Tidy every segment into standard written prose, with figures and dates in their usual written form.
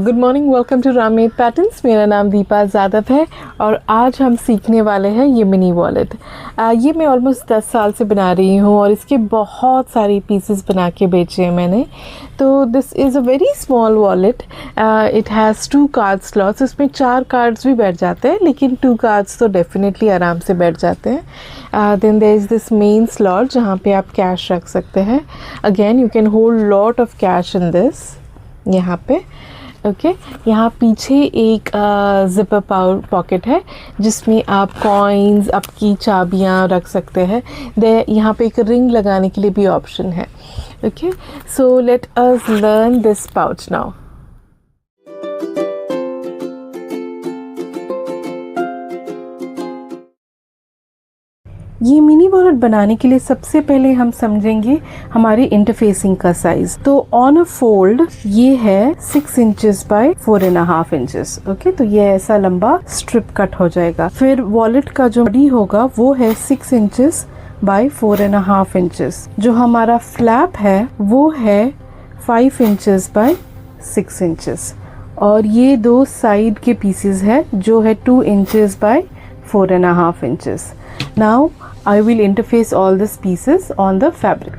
Good morning, welcome to Rammade patterns. मेरा नाम दीपा जादव है और आज हम सीखने वाले हैं ये मिनी वॉलेट। ये मैं ऑलमोस्ट 10 साल से बना रही हूँ और इसके बहुत सारे पीसेस बना के बेचे हैं मैंने। तो this is a very small wallet. It has 2 card slots. इसमें 4 कार्ड्स भी बैठ जाते हैं, लेकिन 2 कार्ड्स तो डेफिनेटली आराम से बैठ जाते हैं। Then there is this main slot जहाँ पे आप कैश रख सकते हैं। Again you can hold lot of cash in this. यहाँ पे ओके यहाँ पीछे एक ज़िपर पॉकेट है जिसमें आप कॉइन्स, आपकी चाबियाँ रख सकते हैं। यहाँ पे एक रिंग लगाने के लिए भी ऑप्शन है। Okay, so let us learn this pouch now. ये मिनी वॉलेट बनाने के लिए सबसे पहले हम समझेंगे हमारी इंटरफेसिंग का साइज। तो ऑन अ फोल्ड ये है 6 इंचेस बाय 4.5 इंचेस। ओके, तो ये ऐसा लंबा स्ट्रिप कट हो जाएगा। फिर वॉलेट का जो बॉडी होगा वो है 6 इंचेस बाय 4.5 इंचेस। जो हमारा फ्लैप है वो है 5 इंचेस बाय 6 इंचेस। और ये 2 साइड के पीसेस है जो है 2 inches bye 4.5 inches. Now I will interface all these pieces on the fabric।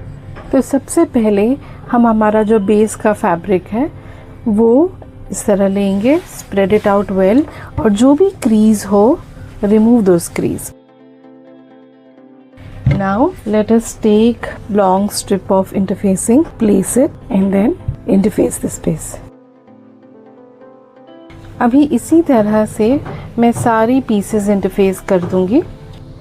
तो सबसे पहले हम हमारा जो बेस का फैब्रिक है वो इस तरह लेंगे, spread it out well, और जो भी क्रीज हो remove those crease। Now let us take long strip of interfacing, place it and then interface this piece। अभी इसी तरह से मैं सारी पीसेस इंटरफेस कर दूंगी।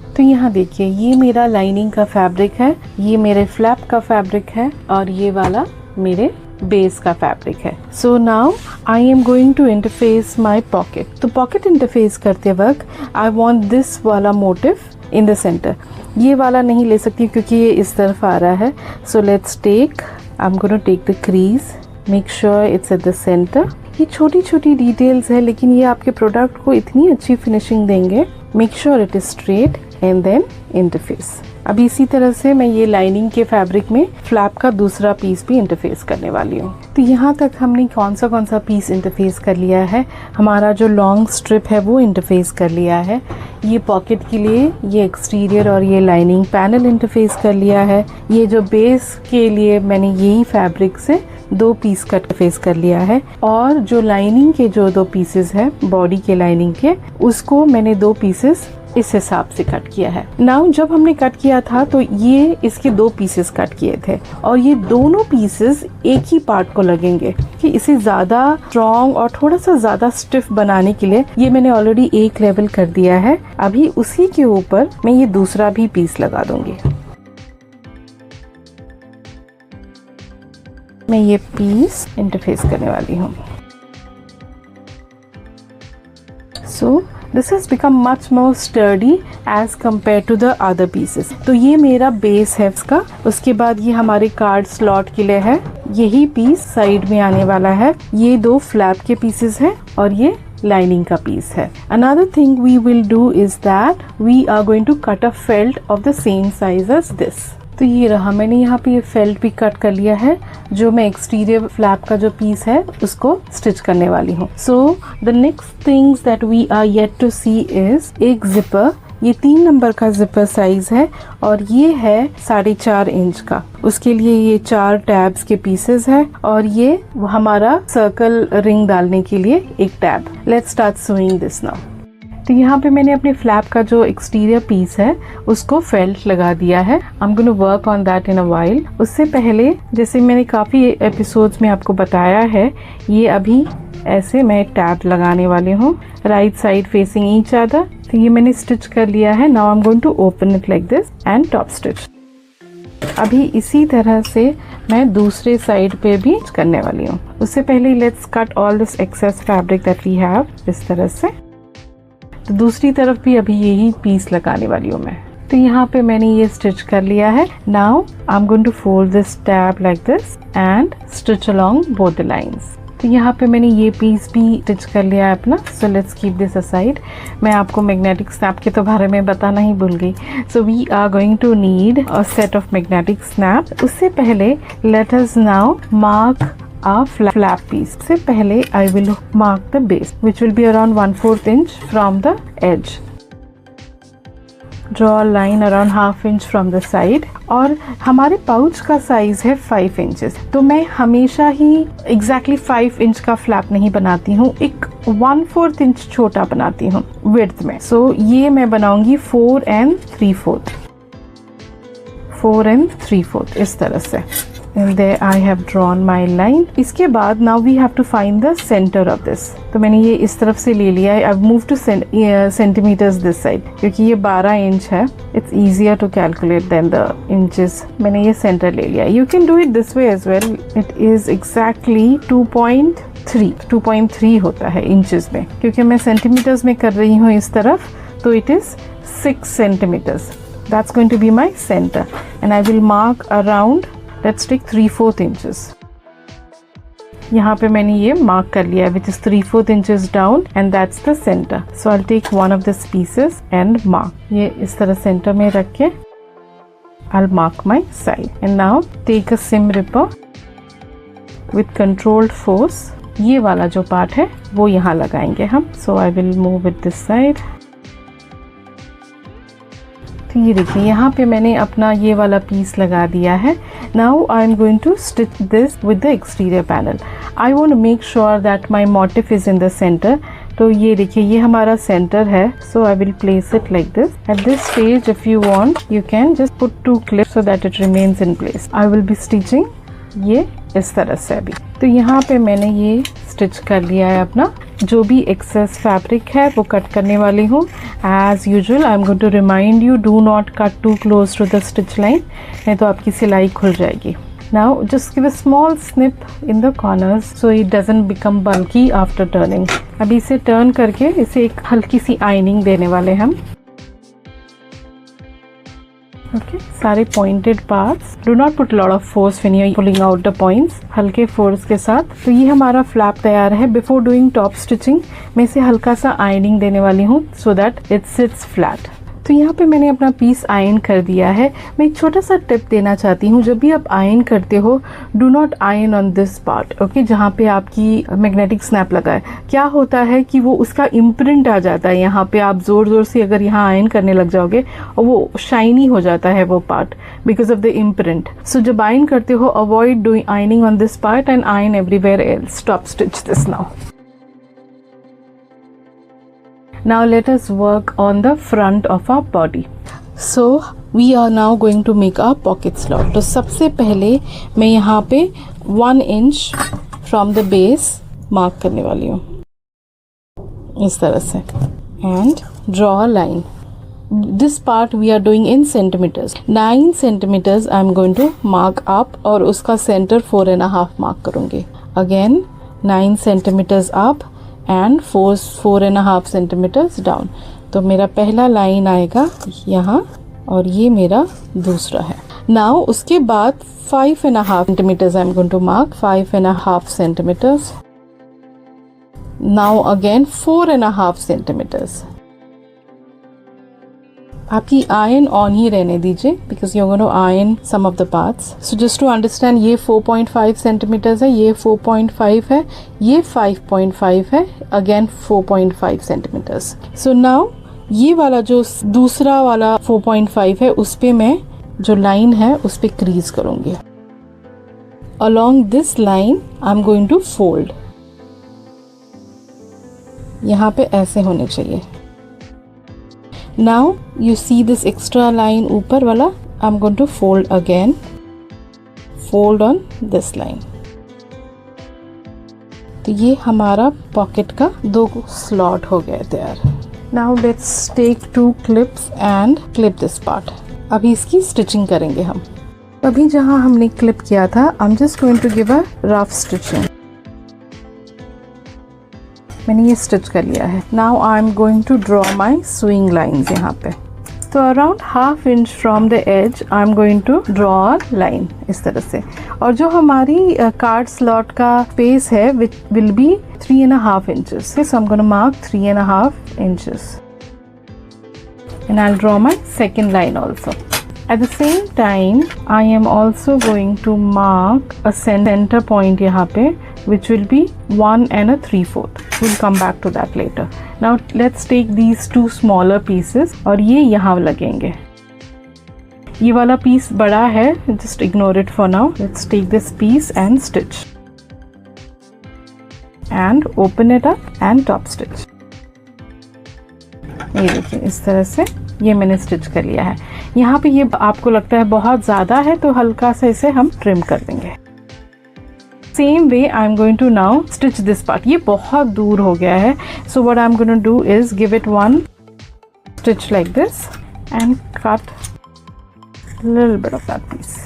तो यहाँ देखिए, ये मेरा लाइनिंग का फैब्रिक है, ये मेरे फ्लैप का फैब्रिक है और ये वाला मेरे बेस का फैब्रिक है। So now I am going to interface my pocket. तो पॉकेट इंटरफेस करते वक्त आई वॉन्ट दिस वाला मोटिव इन द सेंटर। ये वाला नहीं ले सकती क्योंकि ये इस तरफ आ रहा है। So let's take, I am going to take the crease, make sure it's at the centre. ये छोटी छोटी डिटेल्स है लेकिन ये आपके प्रोडक्ट को इतनी अच्छी फिनिशिंग देंगे। Make sure it is straight and then interface. अब इसी तरह से मैं ये लाइनिंग के फैब्रिक में फ्लैप का दूसरा पीस भी इंटरफेस करने वाली हूँ। तो यहाँ तक हमने कौन सा पीस इंटरफेस कर लिया है। हमारा जो लॉन्ग स्ट्रिप है वो इंटरफेस कर लिया है। ये पॉकेट के लिए ये एक्सटीरियर और ये लाइनिंग पैनल इंटरफेस कर लिया है। ये जो बेस के लिए मैंने यही फैब्रिक से 2 पीस का इंटरफेस कर लिया है और जो लाइनिंग के जो 2 पीसेस है बॉडी के लाइनिंग के, उसको मैंने 2 पीसेस इस हिसाब से कट किया है। नाउ जब हमने कट किया था तो ये इसके 2 पीसेस कट किए थे और ये दोनों पीसेस एक ही पार्ट को लगेंगे कि इसे ज्यादा स्ट्रॉन्ग और थोड़ा सा ज्यादा स्टिफ बनाने के लिए ये मैंने ऑलरेडी एक लेवल कर दिया है। अभी उसी के ऊपर मैं ये दूसरा भी पीस लगा दूंगी। मैं ये पीस इंटरफेस करने वाली हूँ। So this has become much more sturdy as compared to the other pieces। तो ये मेरा बेस है इसका। उसके बाद ये हमारे कार्ड स्लॉट के लिए है। यही पीस साइड में आने वाला है। ये 2 फ्लैप के पीसेस हैं और ये लाइनिंग का पीस है। Another thing we will do is that we are going to cut a felt of the same size as this। तो ये रहा, मैंने यहाँ पे ये फेल्ट भी कट कर लिया है जो मैं एक्सटीरियर फ्लैप का जो पीस है उसको स्टिच करने वाली हूँ। So the next things that we are yet to see is एक जिपर। ये 3 नंबर का जिपर साइज है और ये है 4.5 इंच का। उसके लिए ये 4 टैब्स के पीसेस है और ये हमारा सर्कल रिंग डालने के लिए एक tab. Let's start sewing this now. तो यहाँ पे मैंने अपने फ्लैप का जो एक्सटीरियर पीस है उसको फेल्ट लगा दिया है। I am going to work on that in a while. उससे पहले जैसे मैंने काफ़ी एपिसोड्स में आपको बताया है, ये अभी ऐसे मैं टैब लगाने वाली हूँ, right side facing each other. तो ये मैंने स्टिच कर लिया है। Now I am going to open it like this and top stitch. अभी इसी तरह से मैं दूसरे साइड पे भी करने वाली हूँ। उससे पहले let's cut all this excess fabric that we have. इस तरह से तो दूसरी तरफ भी अभी यही पीस लगाने वाली हूँ मैं। तो यहाँ पे मैंने ये स्टिच कर लिया है। Now I am going to fold this tab like this and stitch along both the lines. तो यहाँ पे मैंने ये पीस भी स्टिच कर लिया है अपना। So let's keep this aside. मैं आपको मैग्नेटिक स्नैप के तो बारे में बताना ही भूल गई। So we are going to need a set of magnetic snap. उससे पहले let us now mark a flap piece. से पहले I will mark the base which will be around 1/4 inch from the edge. Draw a line around 1/2 inch from the side. और हमारे pouch का size है 5 inches, तो मैं हमेशा ही exactly 5 inch का फ्लैप नहीं बनाती हूँ, एक 1/4 इंच छोटा बनाती हूँ विड्थ में. सो ये मैं बनाऊंगी 4 3/4 इस तरह से. And there I have drawn my line. इसके बाद now we have to find the center of this. तो मैंने ये इस तरफ से ले लिया है. I've moved to centimeters this side क्योंकि ये 12 इंच है. It's easier to calculate than the inches. मैंने ये center ले लिया. You can do it this way as well. It is exactly 2.3 होता है इंचेस में, क्योंकि मैं सेंटीमीटर्स में कर रही हूँ इस तरफ, तो it is 6 centimeters. That's going to be my center and I will mark around, let's take 3/4 inches. यहाँ पे मैंने ये मार्क कर लिया है which is 3/4 inches down and that's the center. So I'll take one of these pieces and mark. ये इस तरह center में रख के I'll mark my side. And now take a seam ripper with controlled force. ये वाला जो part है वो यहाँ लगाएंगे हम. So I will move it this side. तो ये देखिए यहाँ पे मैंने अपना ये वाला पीस लगा दिया है. Now I am going to stitch this with the exterior panel. I want to make sure that my motif is in the centre. तो ये देखिए ये हमारा सेंटर है. So I will place it like this. At this stage if you want you can just put 2 clips so that it remains in place. I will be stitching ये इस तरह से अभी. तो यहाँ पे मैंने ये स्टिच कर लिया है. अपना जो भी एक्सेस फैब्रिक है वो कट करने वाली हूँ. As usual I am going to remind you, do not cut too close to the stitch line, नहीं तो आपकी सिलाई खुल जाएगी. Now just give a small snip in the corners so it doesn't become bulky after turning. अभी इसे turn करके इसे एक हल्की सी आइनिंग देने वाले हम. Okay, सारे pointed parts. Do not put lot of force when you are pulling out the points. हल्के फोर्स के साथ. तो ये हमारा फ्लैप तैयार है. बिफोर डूइंग टॉप स्टिचिंग मैं इसे हल्का सा आयनिंग देने वाली हूँ सो दैट इट सिट्स फ्लैट. तो यहाँ पे मैंने अपना पीस आयन कर दिया है. मैं एक छोटा सा टिप देना चाहती हूँ. जब भी आप आयन करते हो do not ion on this part. Okay, जहाँ पे आपकी मैग्नेटिक स्नैप लगा है, क्या होता है कि वो उसका इम्प्रिंट आ जाता है. यहाँ पे आप जोर जोर से अगर यहाँ आयन करने लग जाओगे और वो शाइनी हो जाता है वो part because of the imprint. So जब आयन करते हो avoid doing ironing on this part and iron everywhere else. Top stitch this now. Now let us work on the front of our body. So we are now going to make our pocket slot. तो सबसे पहले मैं यहाँ पे 1 inch from the base mark करने वाली हूँ इस तरह से and draw a line. This part we are doing in centimeters. 9 centimeters I am going to mark up और उसका center 4.5 mark करूँगी. Again 9 centimeters up and 4.5 centimeters down. तो मेरा पहला लाइन आएगा यहाँ और ये मेरा दूसरा है. नाउ उसके बाद 5.5 centimeters I am going to mark. 5.5 centimeters. Now again 4.5 centimeters. आपकी आयन ऑन ही रहने दीजिए because you are going to iron some of the parts. So just to understand ये 4.5 सेंटीमीटर्स है, ये 4.5 है, ये 5.5 है, अगेन 4.5 सेंटीमीटर्स. सो नाउ ये वाला जो दूसरा वाला 4.5 है उस पे मैं जो लाइन है उस पे क्रीज करूंगी. Along this line I am going to fold. यहाँ पे ऐसे होने चाहिए. Now you see this extra line ऊपर वाला, I'm going to fold again. Fold on this line. तो ये हमारा पॉकेट का 2 स्लॉट हो गए तैयार. Now let's take 2 clips and clip this part. अभी इसकी स्टिचिंग करेंगे हम. अभी जहाँ हमने क्लिप किया था I'm just going to give a rough stitching. मैंने ये स्टिच कर लिया है. Now I am going to draw my sewing lines यहाँ पे. तो around 1/2 inch from the edge I am going to draw a line इस तरह से. और जो हमारी कार्ड स्लॉट का स्पेस है which will be 3.5 inches. So I am going to mark 3.5 inches. And I'll draw my second line also. At the same time, I am also going to mark a center point यहाँ पे, which will be 1 and 3/4. We'll come back to that later. Now let's take these two smaller pieces और ये यहाँ लगेंगे. ये वाला piece बड़ा है, just ignore it for now. Let's take this piece and stitch. And open it up and top stitch. ये देखिए इस तरह से ये मैंने स्टिच कर लिया है. यहाँ पे ये आपको लगता है बहुत ज़्यादा है तो हल्का सा इसे हम ट्रिम कर देंगे. Same way I am going to now stitch this part. ये बहुत दूर हो गया है, so what I am going to do is give it one stitch like this and cut little bit of that piece.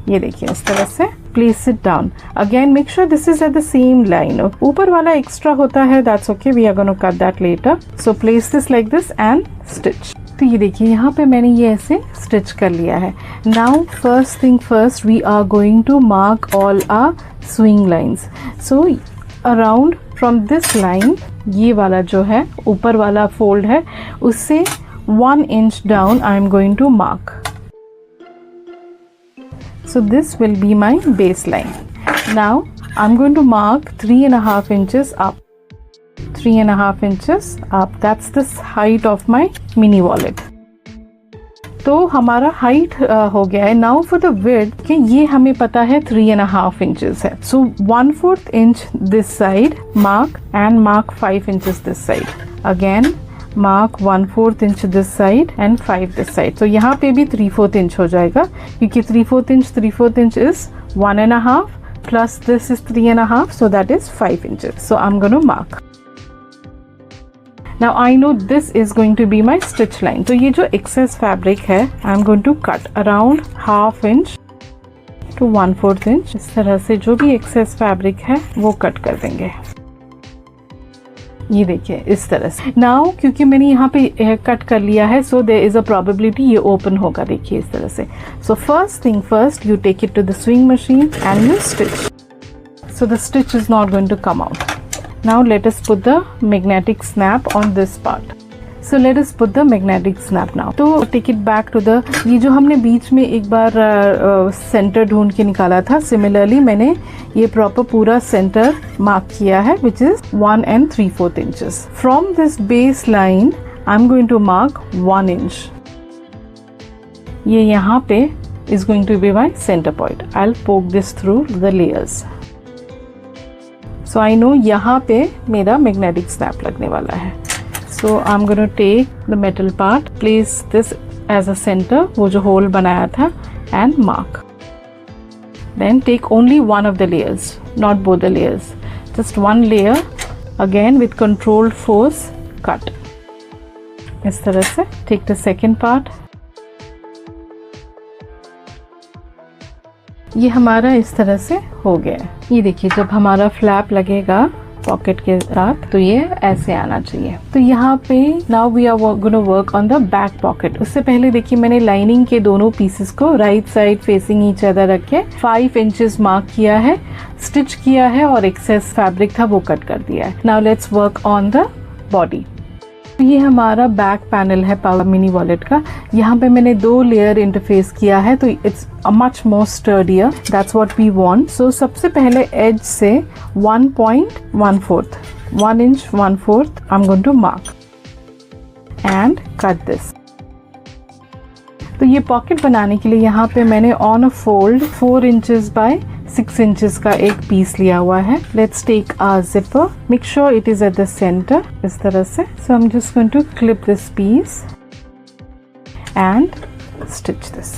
ये देखिए इस तरह से place it down. Again make sure this is at the same line. ऊपर वाला extra होता है, that's okay, we are gonna cut that letter. So place this like this and stitch. तो ये देखिए यहाँ पे मैंने ये ऐसे स्टिच कर लिया है. Now first thing first, we are going to mark all our sewing lines. So around from this line, ये वाला जो है ऊपर वाला फोल्ड है, उससे 1 inch down I am going to mark. So this will be my baseline. Now I'm going to mark 3.5 inches up. 3.5 inches up. That's the height of my mini wallet. तो हमारा height हो गया है. Now for the width, कि ये हमें पता है 3.5 inches है. So 1/4 inch this side mark and mark 5 inches this side. Again mark 1/4 inch this side and 5 this side. So यहाँ पे भी 3/4 inch हो जाएगा, क्योंकि 3/4 inch is 1.5 plus this is 3.5, so that is 5 inches. So I'm going to mark. Now I know this is going to be my stitch line. तो ये जो excess fabric है, I'm going to cut around 1/2 inch to 1/4 inch. इस तरह से जो भी excess fabric है वो कट कर देंगे. ये देखिए इस तरह से. नाउ क्योंकि मैंने यहाँ पे कट कर लिया है, so there is a probability ये ओपन होगा. देखिए इस तरह से. So first thing first, you take it to the sewing machine and you stitch. So the stitch is not going to come out. Now let us put the magnetic snap on this part. So let us put the magnetic snap now. तो take it back to the, ये जो हमने बीच में एक बार centre ढूंढ के निकाला था, सिमिलरली मैंने ये प्रॉपर पूरा सेंटर मार्क किया है, which is 1 and 3/4 inches. From this base line, I'm going to mark 1 inch. ये यहाँ पे is going to be my center point. I'll poke this through the layers. So I know यहाँ पे मेरा magnetic snap लगने वाला है. So I'm going to take the metal part, place this as a center, वो जो hole बनाया था, and mark. Then take only one of the layers, not both the layers. Just one layer. Again with controlled force, cut. इस तरह से. Take the second part. ये हमारा इस तरह से हो गया. ये देखिए जब हमारा फ्लैप लगेगा पॉकेट के साथ तो ये ऐसे आना चाहिए. तो यहाँ पे now we are gonna work on the back pocket. उससे पहले देखिए मैंने लाइनिंग के दोनों पीसेस को right side facing each other रख के 5 इंचेस मार्क किया है, स्टिच किया है और एक्सेस फैब्रिक था वो कट कर दिया है. Now let's work on the body. ये हमारा बैक पैनल है पावर मिनी वॉलेट का. यहाँ पे मैंने 2 लेयर इंटरफेस किया है, तो it's much more sturdier. That's what we want. So सबसे पहले एज से 1.1/4 1 inch 1/4 I am going to mark and cut this. तो ये पॉकेट बनाने के लिए यहाँ पे मैंने on a fold 4 inches by 6 inches का एक पीस लिया हुआ है. Let's take our zipper. Make sure it is at the centre इस तरह से. So I am just going to clip this piece and stitch this.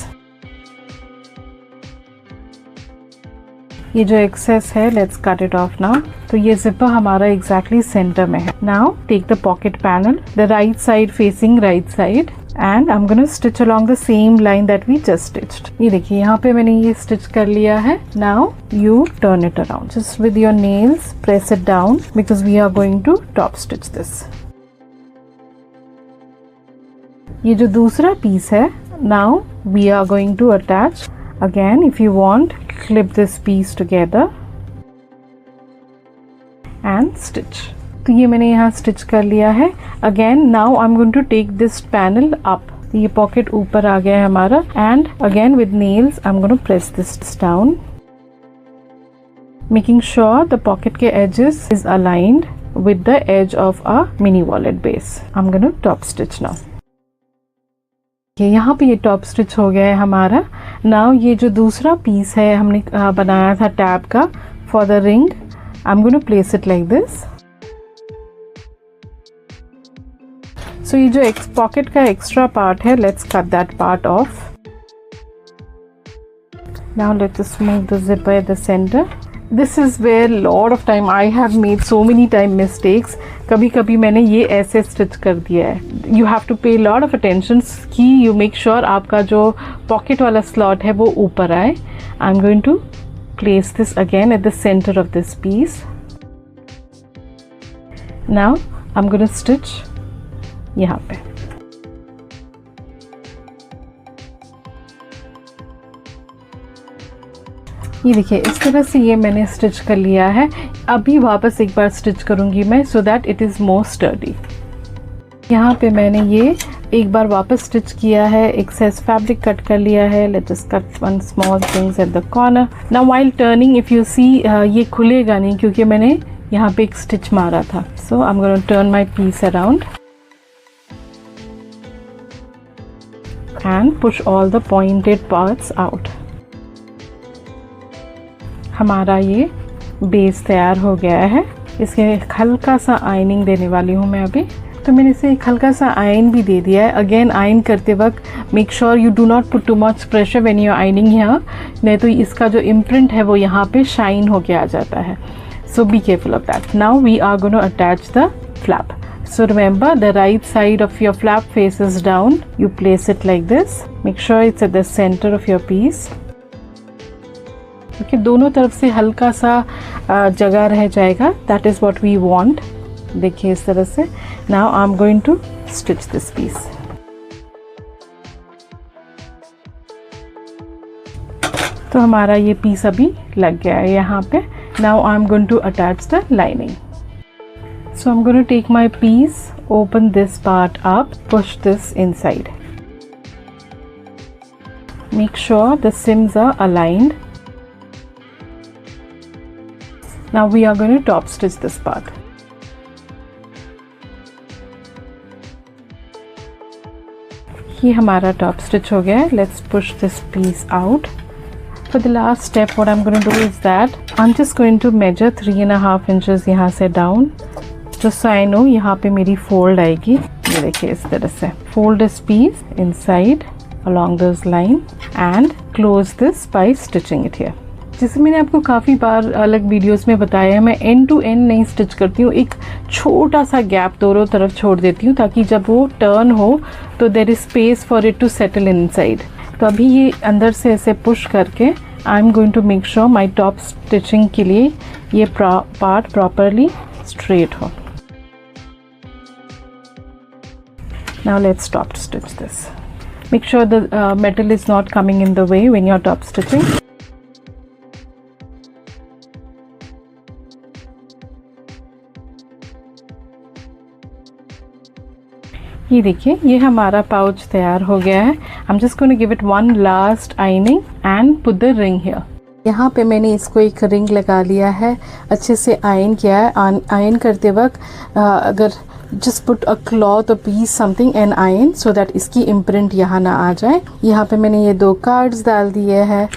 ये जो एक्सेस है let's cut it off now. तो ये जिपर हमारा एग्जैक्टली सेंटर में है. Now take the pocket panel, the right side facing right side, and I'm going to stitch along the same line that we just stitched. ये देखिए यहाँ पे मैंने ये स्टिच कर लिया है. Now you turn it around just with your nails, press it down because we are going to top stitch this. ये जो दूसरा पीस है, now we are going to attach. Again if you want, clip this piece together and stitch. तो ये मैंने यहाँ stitch कर लिया है. Again now I am going to take this panel up. तो ये पॉकेट ऊपर आ गया है हमारा and again with nails I am gonna press this down, making sure the pocket के edges is aligned with the edge of a mini wallet base. I'm going to top stitch now. यहाँ पे ये top stitch हो गया है हमारा. Now ये जो दूसरा पीस है हमने बनाया था टैब का for the ring, I am going to place it like this. So ये जो पॉकेट का एक्स्ट्रा पार्ट है, let's cut that part off. Now let's move the zipper at the center. This is where lot of time I have made so many time mistakes. कभी कभी मैंने ये ऐसे stitch कर दिया है. You have to pay lot of attention कि you make sure आपका जो पॉकेट वाला स्लॉट है वो ऊपर आए. I'm going to place this again at the center of this piece. Now I'm going to stitch यहाँ पे. ये देखिए इस तरह से ये मैंने स्टिच कर लिया है. अभी वापस एक बार स्टिच करूँगी मैं सो that it is more sturdy. यहाँ पे मैंने ये एक बार वापस स्टिच किया है, एक्सेस फैब्रिक कट कर लिया है. Let's just cut one small things at the corner. Now while turning if you see ये खुलेगा नहीं क्योंकि मैंने यहाँ पे एक स्टिच मारा था. So I am going to turn my piece around and push all the pointed parts out. हमारा ये बेस तैयार हो गया है. इसके हल्का सा आयनिंग देने वाली हूँ मैं अभी. तो मैंने इसे एक हल्का सा आयन भी दे दिया है. अगेन आयन करते वक्त make sure you do not put too much pressure when you are ironing here, नहीं तो इसका जो इम्प्रिंट है वो यहाँ पे शाइन होके आ जाता है. So be careful of that. Now we are going to attach the flap. So remember the right side of your flap faces down. You place it like this. Make sure it's at the center of your piece. Okay, दोनों तरफ से हल्का सा जगह रह जाएगा. That is what we want. देखिए इस तरह से. Now I'm going to stitch this piece. तो हमारा ये पीस अभी लग गया है यहाँ पे. Now I'm going to attach the lining. So I'm going to take my piece, open this part up, push this inside. Make sure the seams are aligned. Now we are going to top stitch this part. ये हमारा top stitch हो गया है. Let's push this piece out. For the last step, what I'm going to do is that I'm just going to measure 3.5 inches यहाँ से down. Just so I know यहाँ पे मेरी fold आएगी. ये देखिए इस तरह से. Fold this piece inside along this line and close this by stitching it here. जैसे मैंने आपको काफ़ी बार अलग वीडियोस में बताया है, मैं एंड टू एंड नहीं स्टिच करती हूँ. एक छोटा सा गैप दोनों तरफ छोड़ देती हूँ ताकि जब वो टर्न हो तो there is space for it to settle inside. तो अभी ये अंदर से ऐसे पुश करके I am going to make sure my top stitching के लिए ये पार्ट प्रॉपरली स्ट्रेट हो. Now let's top stitch this. Make sure the metal is not coming in the way when you're top stitching. ये देखिए ये हमारा pouch तैयार हो गया है. I'm just going to give it one last ironing and put the ring here. यहाँ पे मैंने इसको एक रिंग लगा लिया है, अच्छे से आयन किया है. आयन करते वक्त अगर just put a cloth or piece something and iron so that इसकी imprint यहाँ ना आ जाए. यहाँ पे मैंने ये 2 कार्ड्स डाल दिए हैं.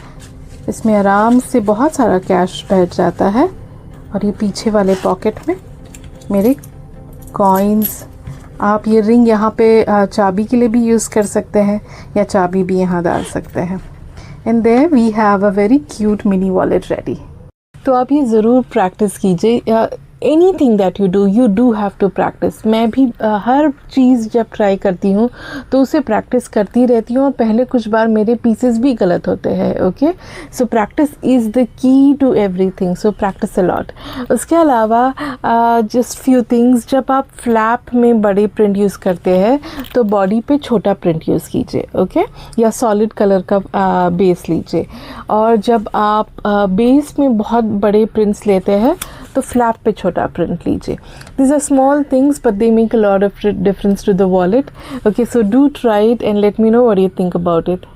इसमें आराम से बहुत सारा कैश बैठ जाता है. और ये पीछे वाले पॉकेट में मेरे कॉइन्स. आप ये रिंग यहाँ पे चाबी के लिए भी यूज़ कर सकते हैं या चाबी भी यहाँ डाल सकते हैं. And there we have a very cute mini wallet ready. तो आप ये ज़रूर प्रैक्टिस कीजिए. Anything that you do have to practice. मैं भी हर चीज़ जब ट्राई करती हूँ तो उसे प्रैक्टिस करती रहती हूँ और पहले कुछ बार मेरे पीसेस भी गलत होते हैं. Okay, so practice is the key to everything. So practice a lot. उसके अलावा जस्ट फ्यू थिंग्स, जब आप फ्लैप में बड़े प्रिंट यूज़ करते हैं तो बॉडी पे छोटा प्रिंट यूज़ कीजिए. ओके, या सॉलिड कलर का बेस लीजिए. और जब आप बेस में बहुत बड़े प्रिंट्स लेते हैं तो फ्लैप पे छोटा प्रिंट लीजिए. These are small things but they make a lot of difference to the wallet. Okay, so do try it and let me know what you think about it.